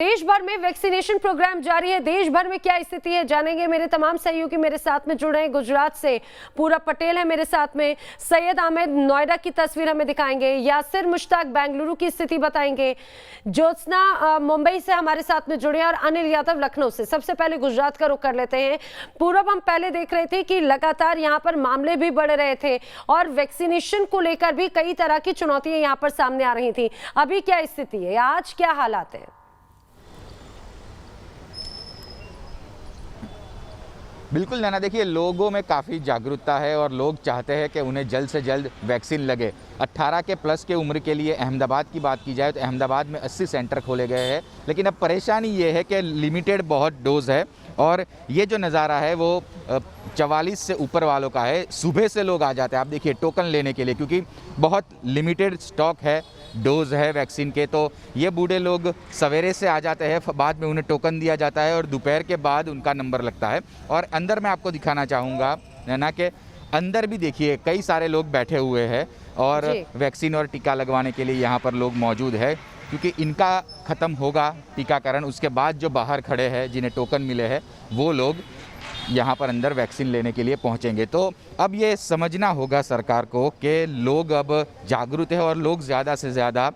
देश भर में वैक्सीनेशन प्रोग्राम जारी है। देश भर में क्या स्थिति है जानेंगे। मेरे तमाम सहयोगी मेरे साथ में जुड़े हैं। गुजरात से पूरब पटेल है मेरे साथ में, सैयद आमिर नोएडा की तस्वीर हमें दिखाएंगे, यासिर मुश्ताक बेंगलुरु की स्थिति बताएंगे, ज्योत्सना मुंबई से हमारे साथ में जुड़े हैं और अनिल यादव लखनऊ से। सबसे पहले गुजरात का रुख कर लेते हैं। पूरब, हम पहले देख रहे थे कि लगातार यहाँ पर मामले भी बढ़ रहे थे और वैक्सीनेशन को लेकर भी कई तरह की चुनौतियां यहाँ पर सामने आ रही थी। अभी क्या स्थिति है, आज क्या हालात है? बिल्कुल नैना, देखिए लोगों में काफ़ी जागरूकता है और लोग चाहते हैं कि उन्हें जल्द से जल्द वैक्सीन लगे। 18 के प्लस के उम्र के लिए अहमदाबाद की बात की जाए तो अहमदाबाद में 80 सेंटर खोले गए हैं, लेकिन अब परेशानी ये है कि लिमिटेड बहुत डोज है और ये जो नज़ारा है वो 44 से ऊपर वालों का है। सुबह से लोग आ जाते हैं, आप देखिए, टोकन लेने के लिए, क्योंकि बहुत लिमिटेड स्टॉक है, डोज है वैक्सीन के। तो ये बूढ़े लोग सवेरे से आ जाते हैं, बाद में उन्हें टोकन दिया जाता है और दोपहर के बाद उनका नंबर लगता है। और अंदर मैं आपको दिखाना चाहूँगा ना कि अंदर भी देखिए कई सारे लोग बैठे हुए हैं और वैक्सीन और टीका लगवाने के लिए यहाँ पर लोग मौजूद है, क्योंकि इनका ख़त्म होगा टीकाकरण, उसके बाद जो बाहर खड़े हैं जिन्हें टोकन मिले हैं वो लोग यहाँ पर अंदर वैक्सीन लेने के लिए पहुँचेंगे। तो अब ये समझना होगा सरकार को कि लोग अब जागरूक हैं और लोग ज़्यादा से ज़्यादा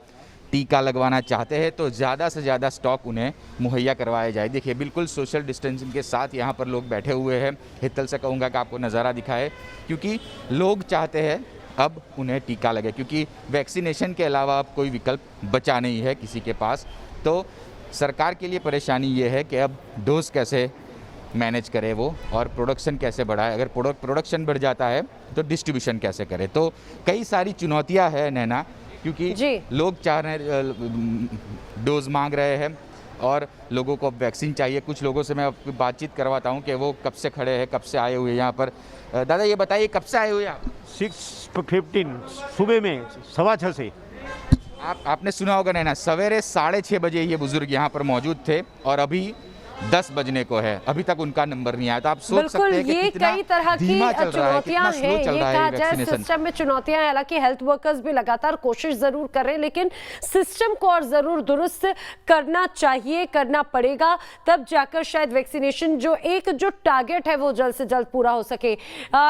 टीका लगवाना चाहते हैं, तो ज़्यादा से ज़्यादा स्टॉक उन्हें मुहैया करवाया जाए। देखिए बिल्कुल सोशल डिस्टेंसिंग के साथ यहाँ पर लोग बैठे हुए हैं। हितल से कहूँगा कि आपको नज़ारा दिखाए, क्योंकि लोग चाहते हैं अब उन्हें टीका लगे, क्योंकि वैक्सीनेशन के अलावा अब कोई विकल्प बचा नहीं है किसी के पास। तो सरकार के लिए परेशानी ये है कि अब डोज कैसे मैनेज करे वो, और प्रोडक्शन कैसे बढ़ाए। अगर प्रोडक्शन बढ़ जाता है तो डिस्ट्रीब्यूशन कैसे करे। तो कई सारी चुनौतियां हैं नैना, क्योंकि लोग चाह रहे डोज मांग रहे हैं और लोगों को अब वैक्सीन चाहिए। कुछ लोगों से मैं अब बातचीत करवाता हूं कि वो कब से खड़े हैं, कब से आए हुए यहाँ पर। दादा ये बताइए, कब से आए हुए आप? 6:15 सुबह में 6:15 से। आपने सुना होगा नैना, सवेरे 6:30 बजे ये बुजुर्ग यहाँ पर मौजूद थे और अभी 10 बजने को है, अभी तक उनका नंबर नहीं आया। तो आप सोच सकते हैं कि ये कितना कई तरह की चुनौतियां हैं। ये कहा जाए सिस्टम में चुनौतियां हैं। हालांकि हेल्थ वर्कर्स भी लगातार कोशिश जरूर कर रहे हैं, लेकिन सिस्टम को और जरूर दुरुस्त करना चाहिए, करना पड़ेगा, तब जाकर शायद वैक्सीनेशन जो टारगेट है वो जल्द से जल्द पूरा हो सके।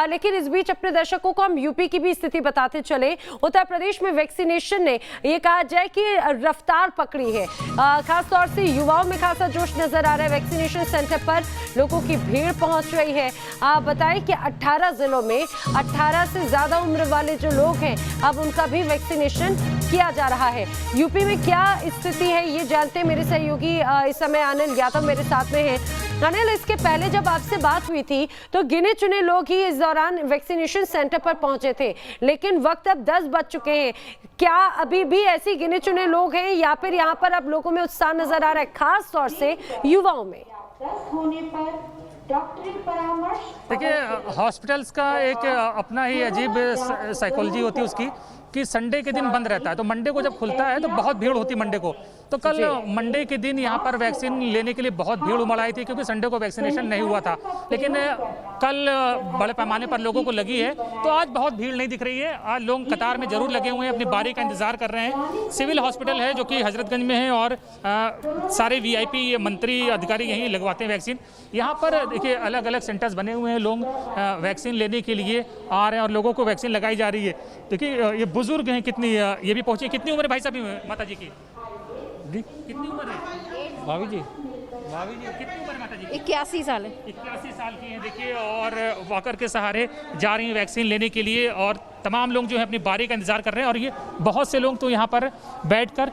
लेकिन इस बीच अपने दर्शकों को हम यूपी की भी स्थिति बताते चले। उत्तर प्रदेश में वैक्सीनेशन ने ये कहा जाए कि रफ्तार पकड़ी है। खासतौर से युवाओं में खासा जोश नजर आ रहा है। वैक्सीनेशन सेंटर पर लोगों की भीड़ पहुंच रही है। आप बताएं कि 18 जिलों में 18 से ज्यादा उम्र वाले जो लोग हैं अब उनका भी वैक्सीनेशन किया जा रहा है। यूपी में क्या स्थिति है ये जानते हैं मेरे सहयोगी इस समय अनिल यादव मेरे साथ में हैं। अनिल, इसके पहले जब आपसे बात हुई थी तो गिने चुने लोग ही इस दौरान वैक्सीनेशन सेंटर पर पहुंचे थे, लेकिन वक्त अब 10 बज चुके हैं। क्या अभी भी ऐसे गिने चुने लोग हैं या फिर यहाँ पर अब लोगों में उत्साह नजर आ रहा है, खास तौर से युवाओं में? देखिए, हॉस्पिटल्स का एक अपना ही अजीब साइकोलॉजी होती है उसकी, कि संडे के दिन बंद रहता है, तो मंडे को जब खुलता है तो बहुत भीड़ होती है मंडे को। तो कल मंडे के दिन यहाँ पर वैक्सीन लेने के लिए बहुत भीड़ उमड़ आई थी, क्योंकि संडे को वैक्सीनेशन नहीं हुआ था। लेकिन कल बड़े पैमाने पर लोगों को लगी है, तो आज बहुत भीड़ नहीं दिख रही है। आज लोग कतार में जरूर लगे हुए हैं, अपनी बारी का इंतजार कर रहे हैं। सिविल हॉस्पिटल है जो कि हजरतगंज में है और सारे VIP मंत्री अधिकारी यहीं लगवाते हैं वैक्सीन। यहाँ पर देखिए अलग अलग सेंटर्स बने हुए हैं, लोग वैक्सीन लेने के लिए आ रहे हैं और लोगों को वैक्सीन लगाई जा रही है। देखिए ये बुजुर्ग हैं, कितनी ये भी पहुंची। कितनी उम्र है भाई साहब माता जी की? कितनी उम्र है भाभी जी? कितनी उम्र है माता जी? 81 साल है। 81 साल की हैं देखिए, और वॉकर के सहारे जा रही हैं वैक्सीन लेने के लिए। और तमाम लोग जो है अपनी बारी का इंतजार कर रहे हैं, और ये बहुत से लोग तो यहाँ पर बैठकर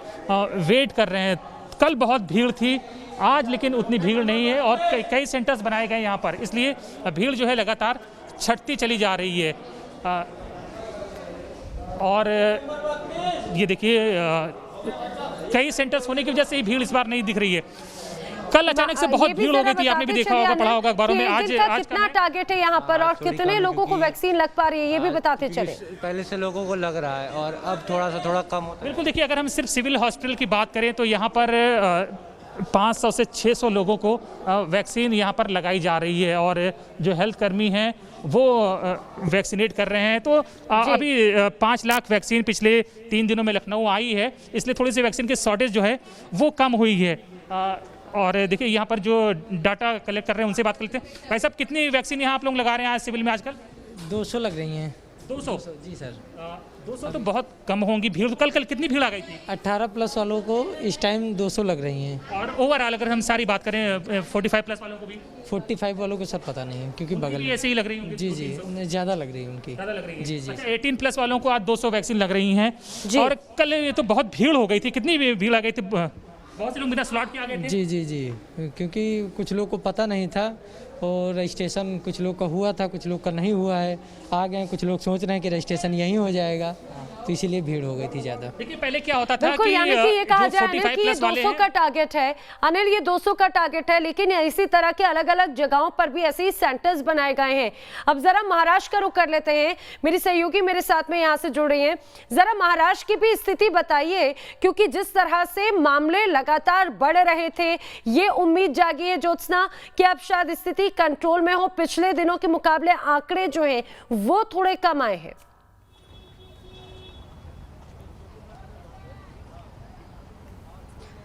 वेट कर रहे हैं। कल बहुत भीड़ थी, आज लेकिन उतनी भीड़ नहीं है और कई सेंटर्स बनाए गए यहाँ पर, इसलिए भीड़ जो है लगातार छटती चली जा रही है। और ये देखिए कई सेंटर्स होने की वजह से भीड़ इस बार नहीं दिख रही है। कल अचानक से बहुत भीड़ हो गई थी, आपने भी देखा होगा, पढ़ा होगा अखबारों में। आज कितना टारगेट है यहाँ पर और कितने लोगों को वैक्सीन लग पा रही है ये भी बताते चले। पहले से लोगों को लग रहा है और अब थोड़ा कम होता है। बिल्कुल, देखिए अगर हम सिर्फ सिविल हॉस्पिटल की बात करें तो यहाँ पर 500 से 600 लोगों को वैक्सीन यहाँ पर लगाई जा रही है, और जो हेल्थ कर्मी हैं वो वैक्सीनेट कर रहे हैं। तो अभी 5 लाख वैक्सीन पिछले 3 दिनों में लखनऊ आई है, इसलिए थोड़ी सी वैक्सीन की शॉर्टेज जो है वो कम हुई है। और देखिए यहाँ पर जो डाटा कलेक्ट कर रहे हैं उनसे बात कर लेते हैं। भाई साहब, कितनी वैक्सीन यहाँ आप लोग लगा रहे हैं आज सिविल में आजकल? 200 लग रही हैं। 200? जी सर। 200 तो बहुत कम होंगी भीड़। तो कल कितनी भीड़ आ गई थी? 18 प्लस वालों को इस टाइम 200 लग रही हैं। और ओवरऑल अगर हम सारी बात करें 45 प्लस वालों को भी? 45 वालों को सर पता नहीं है क्योंकि बगल भी में। ऐसे ही लग रही होंगी? जी जी, ज़्यादा लग रही है उनकी। ज़्यादा लग रही है? जी जी। अच्छा, 18 प्लस वालों को आज 200 वैक्सीन लग रही हैं। जी। और कल ये तो बहुत भीड़ हो गई थी। कितनी भीड़ आ गई थी? बहुत से लोग बिना स्लॉट के आ गए थे? जी जी जी, क्योंकि कुछ लोग को पता नहीं था और रजिस्ट्रेशन कुछ लोग का हुआ था, कुछ लोग का नहीं हुआ है। आ गए, कुछ लोग सोच रहे हैं कि रजिस्ट्रेशन यहीं हो जाएगा, तो इसीलिए भीड़ हो गई थी ज़्यादा। देखिए पहले क्या होता था बिल्कुल, कि यानी कि ये कहा जो जाए 45 अनिल कि ये प्लस वाले 200 का टारगेट है। अनिल, ये 200 का टारगेट है, लेकिन इसी तरह के अलग अलग जगहों पर भी ऐसे ही सेंटर्स बनाए गए हैं। अब जरा महाराष्ट्र का रुख कर लेते हैं। मेरी सहयोगी मेरे साथ में यहाँ से जुड़ रही हैं। जरा महाराष्ट्र की भी स्थिति बताइए, क्योंकि जिस तरह से मामले लगातार बढ़ रहे थे, ये उम्मीद जागी है ज्योत्सना कि अब शायद स्थिति कंट्रोल में हो। पिछले दिनों के मुकाबले आंकड़े जो हैं वो थोड़े कम आए हैं।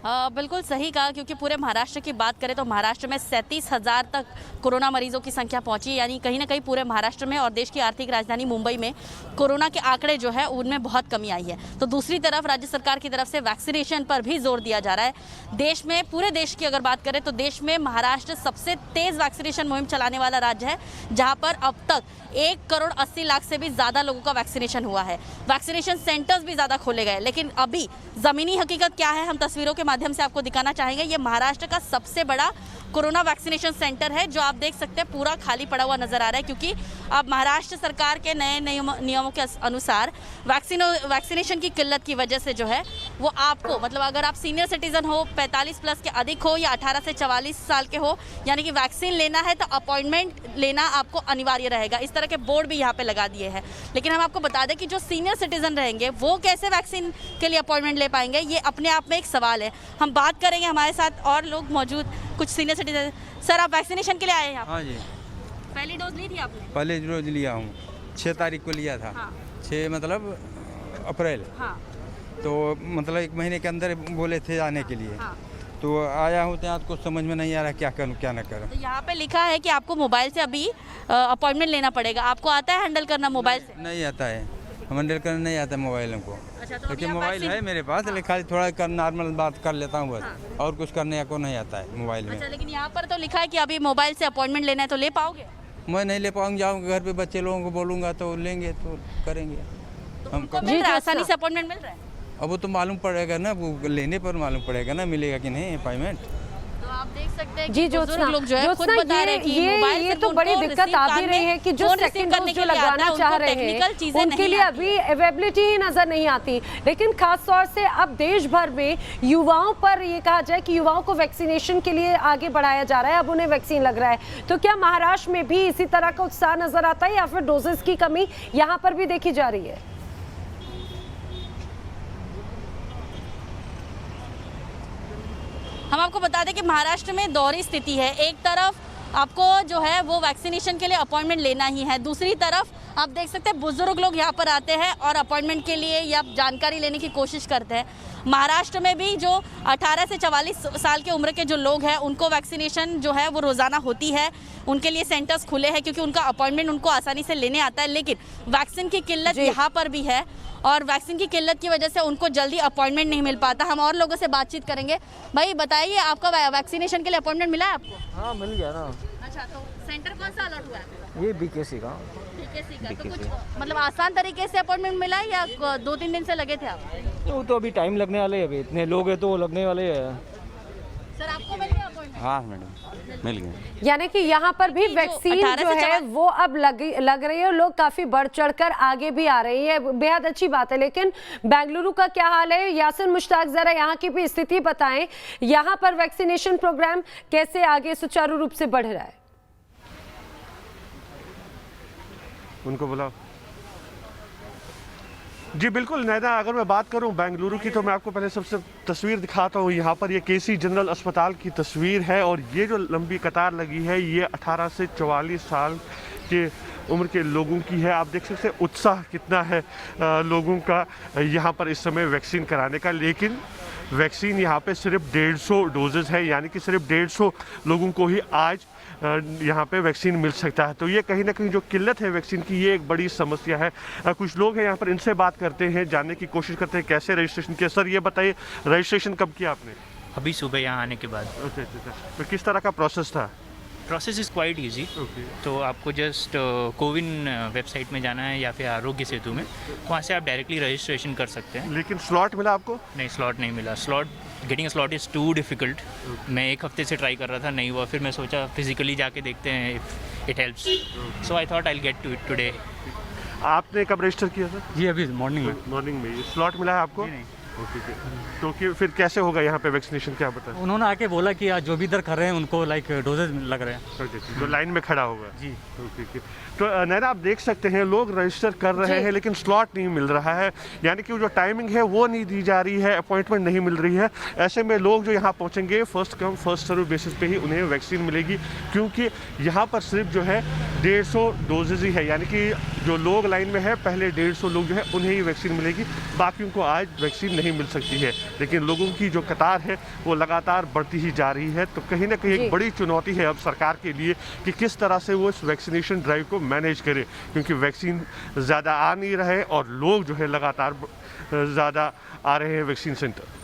बिल्कुल सही कहा, क्योंकि पूरे महाराष्ट्र की बात करें तो महाराष्ट्र में 37,000 तक कोरोना मरीजों की संख्या पहुंची। यानी कहीं ना कहीं पूरे महाराष्ट्र में और देश की आर्थिक राजधानी मुंबई में कोरोना के आंकड़े जो है उनमें बहुत कमी आई है। तो दूसरी तरफ राज्य सरकार की तरफ से वैक्सीनेशन पर भी जोर दिया जा रहा है। देश में, पूरे देश की अगर बात करें तो देश में महाराष्ट्र सबसे तेज वैक्सीनेशन मुहिम चलाने वाला राज्य है, जहाँ पर अब तक 1,80,00,000 से भी ज़्यादा लोगों का वैक्सीनेशन हुआ है। वैक्सीनेशन सेंटर्स भी ज़्यादा खोले गए। लेकिन अभी ज़मीनी हकीकत क्या है, हम तस्वीरों के माध्यम से आपको दिखाना चाहेंगे। ये महाराष्ट्र का सबसे बड़ा कोरोना वैक्सीनेशन सेंटर है, जो आप देख सकते हैं पूरा खाली पड़ा हुआ नजर आ रहा है, क्योंकि अब महाराष्ट्र सरकार के नए नियमों के अनुसार वैक्सीनेशन की किल्लत की वजह से जो है वो आपको, मतलब अगर आप सीनियर सिटीजन हो, 45 प्लस के अधिक हो या 18 से 44 साल के हो, यानी कि वैक्सीन लेना है तो अपॉइंटमेंट लेना आपको अनिवार्य रहेगा। इस तरह के बोर्ड भी यहाँ पे लगा दिए हैं। लेकिन हम आपको बता दें कि जो सीनियर सिटीजन रहेंगे वो कैसे वैक्सीन के लिए अपॉइंटमेंट ले पाएंगे, ये अपने आप में एक सवाल है। हम बात करेंगे, हमारे साथ और लोग मौजूद, कुछ सीनियर सिटीजन। सर, आप वैक्सीनेशन के लिए आए हैं यहाँ? हाँ जी। पहली डोज ली थी आपने? पहले डोज लिया हूँ, 6 तारीख को लिया था। हाँ। 6 मतलब अप्रैल। हाँ। तो मतलब 1 महीने के अंदर बोले थे आने के लिए। हाँ। तो आया हूँ तो कुछ समझ में नहीं आ रहा क्या करूँ क्या ना करूँ। तो यहाँ पे लिखा है कि आपको मोबाइल से अभी अपॉइंटमेंट लेना पड़ेगा। आपको आता है हैंडल करना मोबाइल से? नहीं आता है, हैंडल करना नहीं आता मोबाइलों को। अच्छा, तो क्योंकि अभी आप मोबाइल है मेरे पास, लेकिन खाली थोड़ा नॉर्मल बात कर लेता हूँ बस, और कुछ करने को नहीं आता है मोबाइल में। अच्छा, लेकिन यहाँ पर तो लिखा है कि अभी मोबाइल से अपॉइंटमेंट लेना है, तो ले पाओगे? मैं नहीं ले पाऊँगा, जाऊँगा घर पे बच्चे लोगों को बोलूँगा तो लेंगे, तो करेंगे। तो उनको मिल रहा है, आसानी से अपॉइंटमेंट मिल रहा है? अब वो तो मालूम पड़ेगा ना, वो लेने पर मालूम पड़ेगा ना मिलेगा कि नहीं अपॉइंटमेंट। तो आप देख सकते हैं जी कि ज्योत्सना, बुजुर्ग लोग जो है खुद बता रहे हैं कि मोबाइल ये से तो बड़ी उनको दिक्कत रिसीव आ भी करने, रही है कि जो फोन रिसीव सेकंड करने डोज जो के लिए आता है, लगाना उनको चाह रहे टेक्निकल हैं चीजें उनके नहीं लिए आती। अभी अवेलेबिलिटी ही नजर नहीं आती। लेकिन खास तौर से अब देश भर में युवाओं पर ये कहा जाए कि युवाओं को वैक्सीनेशन के लिए आगे बढ़ाया जा रहा है, अब उन्हें वैक्सीन लग रहा है। तो क्या महाराष्ट्र में भी इसी तरह का उत्साह नजर आता है, या फिर डोजेस की कमी यहाँ पर भी देखी जा रही है? हम आपको बता दें कि महाराष्ट्र में दोहरी स्थिति है। एक तरफ आपको जो है वो वैक्सीनेशन के लिए अपॉइंटमेंट लेना ही है, दूसरी तरफ आप देख सकते हैं बुजुर्ग लोग यहाँ पर आते हैं और अपॉइंटमेंट के लिए या जानकारी लेने की कोशिश करते हैं। महाराष्ट्र में भी जो 18 से 44 साल के उम्र के जो लोग हैं उनको वैक्सीनेशन जो है वो रोज़ाना होती है। उनके लिए सेंटर्स खुले हैं क्योंकि उनका अपॉइंटमेंट उनको आसानी से लेने आता है। लेकिन वैक्सीन की किल्लत यहाँ पर भी है और वैक्सीन की किल्लत की वजह से उनको जल्दी अपॉइंटमेंट नहीं मिल पाता। हम और लोगों से बातचीत करेंगे। भाई बताइए, आपका वैक्सीनेशन के लिए अपॉइंटमेंट मिला है आपको? हाँ, मिल गया ना। अच्छा, तो सेंटर कौन सा अलॉट हुआ है? ये बीकेसी का। बीकेसी का। तो कुछ मतलब आसान तरीके से अपॉइंटमेंट मिला है या 2-3 दिन से लगे थे आप? तो अभी टाइम लगने वाले है, अभी इतने लोग हैं तो लगने वाले हैं। सर, आपको मिल गया अपॉइंटमेंट? हाँ मैडम, मिल गया। यानी कि यहाँ पर भी वैक्सीन जो है वो अब लग रही है, लोग काफी बढ़ चढ़कर आगे भी आ रही है, बेहद अच्छी बात है। लेकिन बेंगलुरु का क्या हाल है? यासिन मुश्ताक, जरा यहाँ की भी स्थिति बताएं। यहाँ पर वैक्सीनेशन प्रोग्राम कैसे आगे सुचारू रूप से बढ़ रहा है? उनको बुलाओ। जी बिल्कुल नैना, अगर मैं बात करूं बेंगलुरु की तो मैं आपको पहले सबसे तस्वीर दिखाता हूं। यहाँ पर ये केसी जनरल अस्पताल की तस्वीर है और ये जो लंबी कतार लगी है ये 18 से 44 साल के उम्र के लोगों की है। आप देख सकते हैं उत्साह कितना है लोगों का यहाँ पर इस समय वैक्सीन कराने का। लेकिन वैक्सीन यहाँ पे सिर्फ 150 डोजेज है, यानी कि सिर्फ 150 लोगों को ही आज यहाँ पे वैक्सीन मिल सकता है। तो ये कहीं ना कहीं जो किल्लत है वैक्सीन की, ये एक बड़ी समस्या है। कुछ लोग हैं यहाँ पर, इनसे बात करते हैं, जानने की कोशिश करते हैं कैसे रजिस्ट्रेशन किया। सर ये बताइए, रजिस्ट्रेशन कब किया आपने? अभी सुबह यहाँ आने के बाद। अच्छा, तो किस तरह का प्रोसेस था? Process is quite easy. तो आपको जस्ट कोविन वेबसाइट में जाना है या फिर आरोग्य सेतु में, वहाँ से आप डायरेक्टली रजिस्ट्रेशन कर सकते हैं। लेकिन स्लॉट मिला आपको? नहीं, स्लॉट नहीं मिला। Getting slot is too difficult. मैं 1 हफ्ते से ट्राई कर रहा था, नहीं हुआ। फिर मैं सोचा फिजिकली जाके देखते हैं if it helps. So I thought I will get to it today. आपने कब रजिस्टर किया सर? जी अभी मॉर्निंग में। मॉर्निंग में। स्लॉट मिला है आपको? नहीं। ओके। तो फिर कैसे होगा यहाँ पे वैक्सीनेशन, क्या बताएं? उन्होंने आके बोला कि आज जो भी इधर कर रहे हैं उनको लाइक डोजेज लग रहे हैं। जो लाइन में खड़ा होगा। जी। ओके। तो नैना आप देख सकते हैं लोग रजिस्टर कर रहे हैं लेकिन स्लॉट नहीं मिल रहा है, यानी कि जो टाइमिंग है वो नहीं दी जा रही है, अपॉइंटमेंट नहीं मिल रही है। ऐसे में लोग जो यहाँ पहुँचेंगे first come first serve basis पे ही उन्हें वैक्सीन मिलेगी, क्योंकि यहाँ पर सिर्फ जो है 150 डोजेज ही है, यानी कि जो लोग लाइन में है पहले 150 लोग जो है उन्हें ही वैक्सीन मिलेगी, बाकियों को आज वैक्सीन नहीं मिल सकती है। लेकिन लोगों की जो कतार है वो लगातार बढ़ती ही जा रही है। तो कहीं ना कहीं एक बड़ी चुनौती है अब सरकार के लिए कि किस तरह से वो इस वैक्सीनेशन ड्राइव को मैनेज करे, क्योंकि वैक्सीन ज़्यादा आ नहीं रहे और लोग जो है लगातार ज़्यादा आ रहे हैं वैक्सीन सेंटर।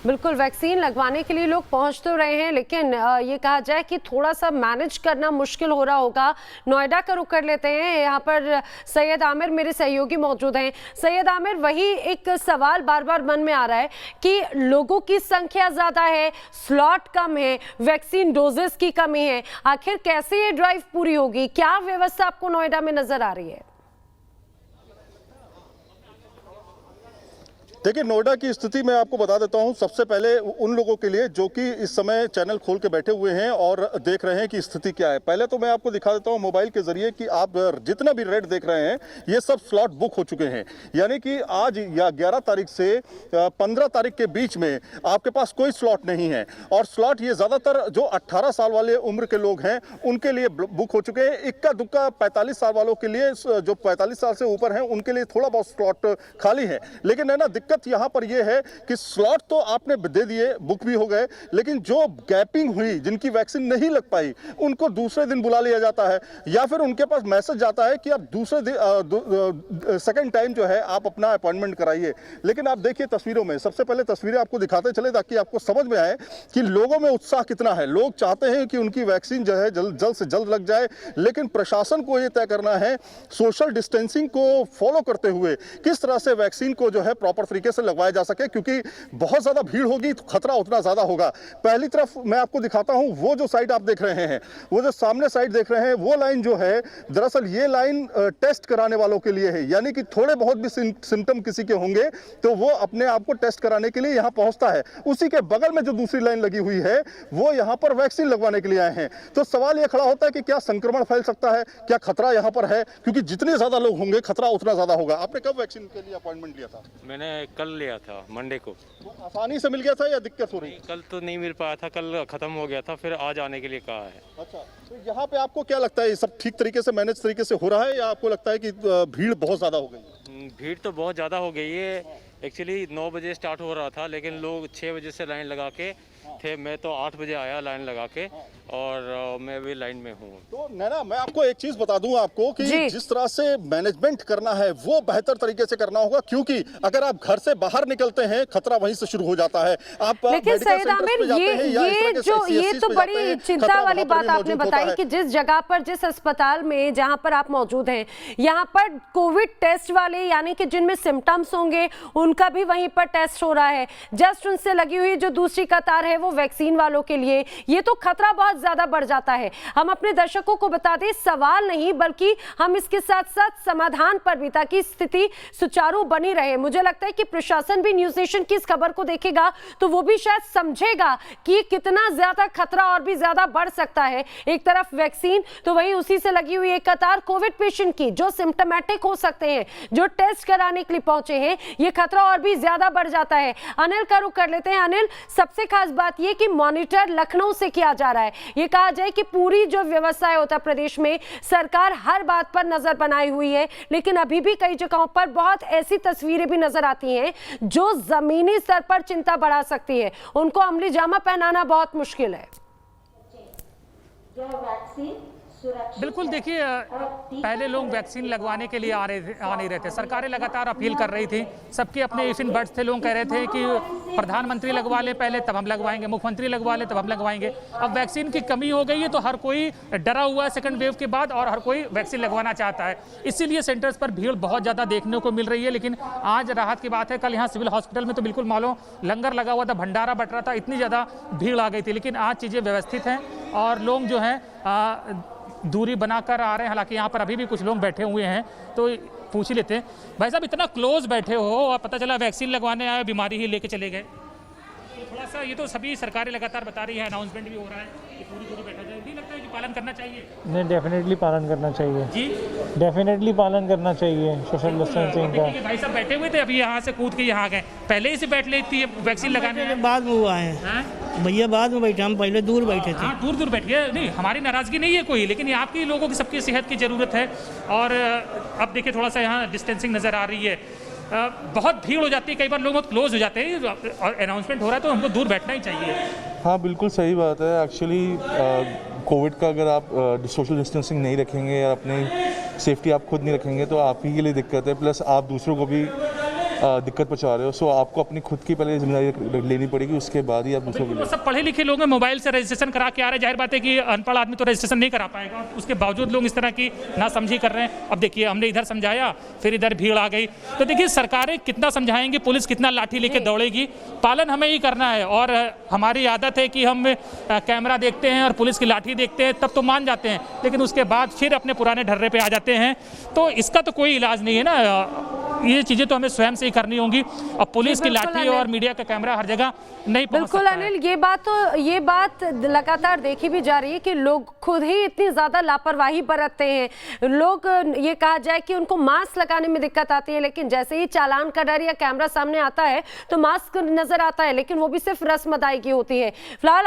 बिल्कुल, वैक्सीन लगवाने के लिए लोग पहुंच तो रहे हैं, लेकिन ये कहा जाए कि थोड़ा सा मैनेज करना मुश्किल हो रहा होगा। नोएडा का रुख कर लेते हैं, यहाँ पर सैयद आमिर मेरे सहयोगी मौजूद हैं। सैयद आमिर, वही एक सवाल बार बार मन में आ रहा है कि लोगों की संख्या ज़्यादा है, स्लॉट कम है, वैक्सीन डोजेस की कमी है, आखिर कैसे ये ड्राइव पूरी होगी? क्या व्यवस्था आपको नोएडा में नजर आ रही है? देखिए, नोएडा की स्थिति मैं आपको बता देता हूं। सबसे पहले उन लोगों के लिए जो कि इस समय चैनल खोल के बैठे हुए हैं और देख रहे हैं कि स्थिति क्या है, पहले तो मैं आपको दिखा देता हूं मोबाइल के जरिए कि आप जितना भी रेट देख रहे हैं ये सब स्लॉट बुक हो चुके हैं। यानी कि आज या 11 तारीख से 15 तारीख के बीच में आपके पास कोई स्लॉट नहीं है। और स्लॉट ये ज़्यादातर जो 18 साल वाले उम्र के लोग हैं उनके लिए बुक हो चुके हैं। इक्का दुक्का 45 साल वालों के लिए, जो 45 साल से ऊपर हैं उनके लिए थोड़ा बहुत स्लॉट खाली है। लेकिन है ना, दिक्कत यहां पर यह है कि स्लॉट तो आपने दे दिए, बुक भी हो गए, लेकिन जो गैपिंग हुई, जिनकी वैक्सीन नहीं लग पाई, उनको दूसरे दिन बुला लिया जाता है या फिर उनके पास मैसेज जाता है कि आप दूसरे दिन सेकंड टाइम जो है आप अपना अपॉइंटमेंट कराइए। लेकिन आप देखिए तस्वीरों में, सबसे पहले तस्वीरें आपको दिखाते चले ताकि आपको समझ में आए कि लोगों में उत्साह कितना है। लोग चाहते हैं कि उनकी वैक्सीन जो है जल्द से जल्द लग जाए, लेकिन प्रशासन को यह तय करना है सोशल डिस्टेंसिंग को फॉलो करते हुए किस तरह से वैक्सीन को जो है प्रॉपर तरीके से लगवाया जा सके, क्योंकि बहुत ज्यादा भीड़ होगी तो खतरा उतना ज्यादा होगा। पहली तरफ मैं आपको दिखाता हूं, वो जो साइड आप देख रहे हैं, वो जो सामने साइड देख रहे हैं, वो लाइन जो है दरअसल ये लाइन टेस्ट कराने वालों के लिए है। यानी कि थोड़े बहुत भी सिम्टम किसी के होंगे तो वो अपने आप को टेस्ट कराने के लिए यहां पहुंचता है। उसी के बगल में जो दूसरी लाइन लगी हुई है वो यहां पर वैक्सीन लगवाने के लिए आए हैं। तो सवाल यह खड़ा होता है कि क्या संक्रमण फैल सकता है, क्या खतरा यहां पर है, क्योंकि जितने ज्यादा लोग होंगे खतरा उतना ज्यादा होगा। आपने कब वैक्सीन के लिए अपॉइंटमेंट लिया था? मैंने कल लिया था, मंडे को। तो आसानी से मिल गया था या दिक्कत हो रही? कल तो नहीं मिल पाया था, कल खत्म हो गया था, फिर आज आने के लिए कहा है। अच्छा, तो यहाँ पे आपको क्या लगता है, ये सब ठीक तरीके से मैनेज तरीके से हो रहा है या आपको लगता है कि भीड़ बहुत ज्यादा हो गई? भीड़ तो बहुत ज़्यादा हो गई है। एक्चुअली 9 बजे स्टार्ट हो रहा था, लेकिन लोग 6 बजे से लाइन लगा के थे। मैं तो 8 बजे आया लाइन लगा के, और मैं भी लाइन में हूँ। तो नैना, मैं आपको एक चीज बता दूं आपको कि जिस तरह से मैनेजमेंट करना है वो बेहतर तरीके से करना होगा, क्योंकि अगर आप घर से बाहर निकलते हैं खतरा वहीं से शुरू हो जाता है। आप लेकिन सैयद आमिर, ये तो बड़ी चिंता वाली बात आपने बताई कि जिस जगह पर, जिस अस्पताल में जहां पर आप मौजूद हैं, यहाँ पर कोविड टेस्ट वाले, यानी कि जिनमें सिम्टम्स होंगे उनका भी वहीं पर टेस्ट हो रहा है। जस्ट उनसे लगी हुई जो दूसरी कतार है वो वैक्सीन वालों के लिए, ये तो खतरा बहुत ज्यादा बढ़ जाता है। हम अपने दर्शकों को बता दें, सवाल नहीं बल्कि हम इसके साथ साथ समाधान पर भी, ताकि स्थिति सुचारू बनी रहे। मुझे लगता है कि प्रशासन भी न्यूज़ नेशन की इस खबर को देखेगा तो वो भी शायद समझेगा कि कितना ज्यादा खतरा और भी ज्यादा बढ़ सकता है। एक तरफ वैक्सीन, तो वहीं उसी से लगी हुई एक कतार कोविड पेशेंट की, जो सिम्टोमेटिक हो सकते हैं, जो टेस्ट कराने के लिए पहुंचे हैं, ये खतरा और भी ज्यादा बढ़ जाता है। अनिल का रुख कर लेते हैं। अनिल, सबसे खास बात यह कि मॉनिटर लखनऊ से किया जा रहा है, ये कहा जाए कि पूरी जो व्यवस्था है उत्तर प्रदेश में, सरकार हर बात पर नजर बनाई हुई है, लेकिन अभी भी कई जगहों पर बहुत ऐसी तस्वीरें भी नजर आती हैं जो जमीनी स्तर पर चिंता बढ़ा सकती है। उनको अमली जामा पहनाना बहुत मुश्किल है। बिल्कुल, देखिए पहले लोग वैक्सीन लगवाने के लिए आ नहीं रहे थे। सरकारें लगातार अपील कर रही थी, सबके अपने इफ इन बर्ड्स थे। लोग कह रहे थे कि प्रधानमंत्री लगवा ले पहले तब हम लगवाएंगे, मुख्यमंत्री लगवा ले तब हम लगवाएंगे। अब वैक्सीन की कमी हो गई है तो हर कोई डरा हुआ है सेकंड वेव के बाद और हर कोई वैक्सीन लगवाना चाहता है। इसीलिए सेंटर्स पर भीड़ बहुत ज़्यादा देखने को मिल रही है। लेकिन आज राहत की बात है, कल यहाँ सिविल हॉस्पिटल में तो बिल्कुल मालूम लंगर लगा हुआ था, भंडारा बट रहा था, इतनी ज़्यादा भीड़ आ गई थी। लेकिन आज चीज़ें व्यवस्थित हैं और लोग जो हैं दूरी बनाकर आ रहे हैं। हालांकि यहाँ पर अभी भी कुछ लोग बैठे हुए हैं, तो पूछ ही लेते हैं। भाई साहब, इतना क्लोज बैठे हो और पता चला वैक्सीन लगवाने आए, बीमारी ही लेके चले गए। तो थोड़ा सा ये तो सभी सरकारें लगातार बता रही है, अनाउंसमेंट भी हो रहा है कि पूरी दूरी बैठा जाए। नहीं लगता है कि पालन करना चाहिए? नहीं, डेफिनेटली पालन करना चाहिए जी, डेफिनेटली पालन करना चाहिए सोशल डिस्टेंसिंग का। भाई साहब बैठे हुए थे, अभी यहाँ से कूद के यहाँ गए, पहले ही से बैठ लेती है वैक्सीन लगाने। बाद में हुआ है भैया, बाद में बैठे, हम पहले दूर बैठे थे। हाँ, दूर बैठ गए। नहीं, हमारी नाराजगी नहीं है कोई, लेकिन यहाँ की लोगों की सबकी सेहत की ज़रूरत है। और अब देखिए थोड़ा सा यहाँ डिस्टेंसिंग नज़र आ रही है। बहुत भीड़ हो जाती है, कई बार लोग बहुत क्लोज हो जाते हैं और अनाउंसमेंट हो रहा है तो हमको दूर बैठना ही चाहिए। हाँ, बिल्कुल सही बात है। एक्चुअली कोविड का अगर आप सोशल डिस्टेंसिंग नहीं रखेंगे या अपनी सेफ्टी आप खुद नहीं रखेंगे तो आप ही के लिए दिक्कत है, प्लस आप दूसरों को भी दिक्कत पहुंचा रहे हो। सो आपको अपनी खुद की पहले जिम्मेदारी लेनी पड़ेगी, उसके बाद ही आप दूसरों को। सब पढ़े लिखे लोग हैं, मोबाइल से रजिस्ट्रेशन करा के आ रहे हैं। जाहिर बात है कि अनपढ़ आदमी तो रजिस्ट्रेशन नहीं करा पाएगा, उसके बावजूद लोग इस तरह की नासमझी कर रहे हैं। अब देखिए, हमने इधर समझाया, फिर इधर भीड़ आ गई। तो देखिए सरकारें कितना समझाएंगी, पुलिस कितना लाठी लेके दौड़ेगी, पालन हमें ही करना है। और हमारी आदत है कि हम कैमरा देखते हैं और पुलिस की लाठी देखते हैं, तब तो मान जाते हैं, लेकिन उसके बाद फिर अपने पुराने ढर्रे पे आ जाते हैं। तो इसका तो कोई इलाज नहीं है ना। ये चीजें तो हमें स्वयं से ही करनी होंगी। अब पुलिस की लाठी और मीडिया का कैमरा हर जगह नहीं पहुंच सकता है। बिल्कुल अनिल, ये बात लगातार देखी भी जा रही है कि लोग खुद ही इतनी ज्यादा लापरवाही बरतते हैं। लोग, ये कहा जाए कि उनको मास्क लगाने में दिक्कत आती है, लेकिन जैसे ही चालान का डर या कैमरा सामने आता है तो मास्क नजर आता है, लेकिन वो भी सिर्फ रस्म अदायगी होती है। फिलहाल